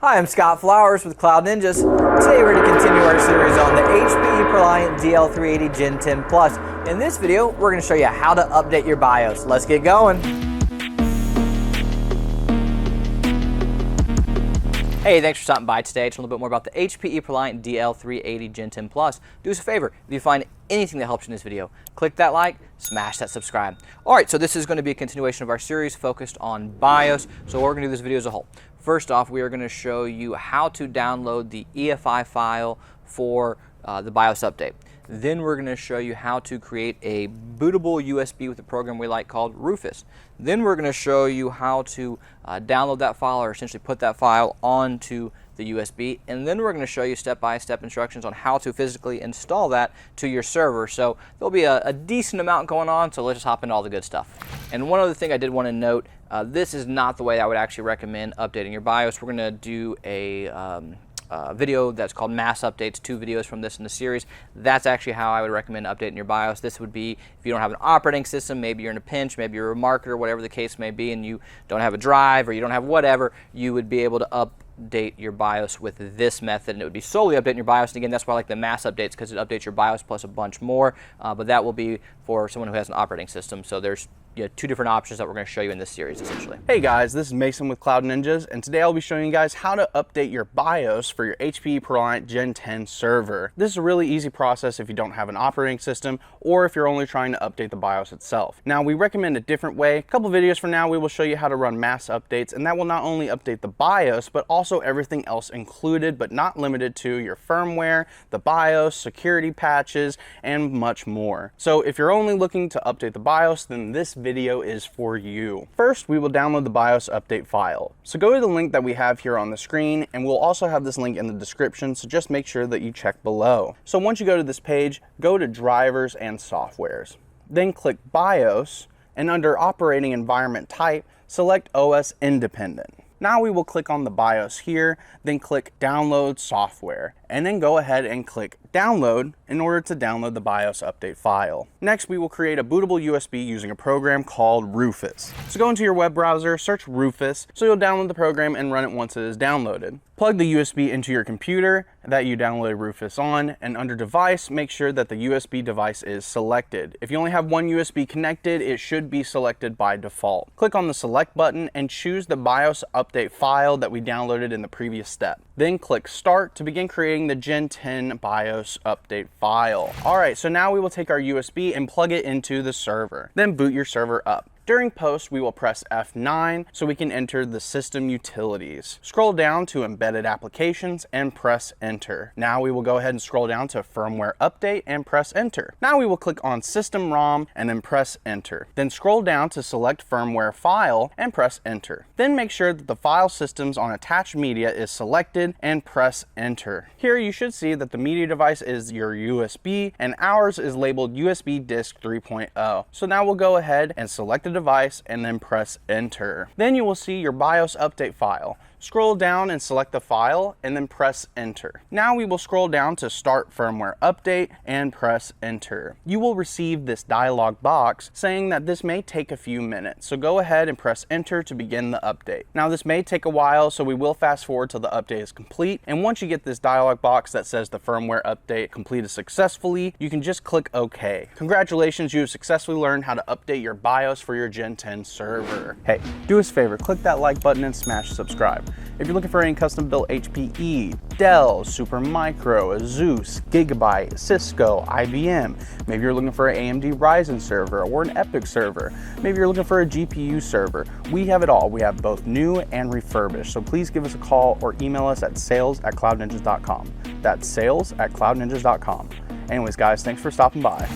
Hi, I'm Scott Flowers with Cloud Ninjas. Today we're going to continue our series on the HPE ProLiant DL380 Gen10 Plus. In this video, we're going to show you how to update your BIOS. Let's get going. Hey, thanks for stopping by today to learn a little bit more about the HPE ProLiant DL380 Gen10 Plus. Do us a favor, if you find anything that helps you in this video, click that like, smash that subscribe. Alright, so this is going to be a continuation of our series focused on BIOS. So we're going to do this video as a whole. First off, we are going to show you how to download the EFI file for the BIOS update. Then we're going to show you how to create a bootable USB with a program we like called Rufus. Then we're going to show you how to download that file, or essentially put that file onto the USB. And then we're going to show you step-by-step instructions on how to physically install that to your server. So there'll be a decent amount going on, so let's just hop into all the good stuff. And one other thing I did want to note, this is not the way I would actually recommend updating your BIOS. We're going to do a video that's called Mass Updates, 2 videos from this in the series. That's actually how I would recommend updating your BIOS. This would be if you don't have an operating system, maybe you're in a pinch, maybe you're a marketer, whatever the case may be, and you don't have a drive or you don't have whatever, you would be able to update your BIOS with this method, and it would be solely updating your BIOS. And again, that's why I like the mass updates, because it updates your BIOS plus a bunch more, but that will be for someone who has an operating system. So there's 2 different options that we're going to show you in this series, essentially. Hey guys, this is Mason with Cloud Ninjas, and today I'll be showing you guys how to update your BIOS for your HPE ProLiant Gen10 server. This is a really easy process if you don't have an operating system, or if you're only trying to update the BIOS itself. Now, we recommend a different way. A couple videos from now, we will show you how to run mass updates, and that will not only update the BIOS, but also everything else included, but not limited to your firmware, the BIOS, security patches, and much more. So if you're only looking to update the BIOS, then this video is for you. First, we will download the BIOS update file. So go to the link that we have here on the screen, and we'll also have this link in the description, so just make sure that you check below. So once you go to this page, go to Drivers and Softwares. Then click BIOS, and under Operating Environment Type, select OS Independent. Now we will click on the BIOS here, then click Download Software, and then go ahead and click Download in order to download the BIOS update file. Next, we will create a bootable USB using a program called Rufus. So go into your web browser, search Rufus, so you'll download the program and run it once it is downloaded. Plug the USB into your computer that you downloaded Rufus on, and under Device, make sure that the USB device is selected. If you only have one USB connected, it should be selected by default. Click on the Select button and choose the BIOS update file that we downloaded in the previous step. Then click Start to begin creating the Gen10 BIOS update file. Alright, so now we will take our USB and plug it into the server. Then boot your server up. During post, we will press F9 so we can enter the system utilities. Scroll down to embedded applications and press enter. Now we will go ahead and scroll down to firmware update and press enter. Now we will click on system ROM and then press enter. Then scroll down to select firmware file and press enter. Then make sure that the file systems on attached media is selected and press enter. Here you should see that the media device is your USB and ours is labeled USB disk 3.0. So now we'll go ahead and select the device and then press enter. Then you will see your BIOS update file. Scroll down and select the file and then press enter. Now we will scroll down to start firmware update and press enter. You will receive this dialog box saying that this may take a few minutes. So go ahead and press enter to begin the update. Now this may take a while, so we will fast forward till the update is complete. And once you get this dialog box that says the firmware update completed successfully, you can just click OK. Congratulations, you have successfully learned how to update your BIOS for your Gen10 server. Hey, do us a favor, click that like button and smash subscribe. If you're looking for any custom built HPE, Dell, Supermicro, Asus, Gigabyte, Cisco, IBM, maybe you're looking for an AMD Ryzen server or an EPYC server, maybe you're looking for a GPU server, we have it all. We have both new and refurbished. So please give us a call or email us at sales@cloudninjas.com. That's sales@cloudninjas.com. Anyways guys, thanks for stopping by.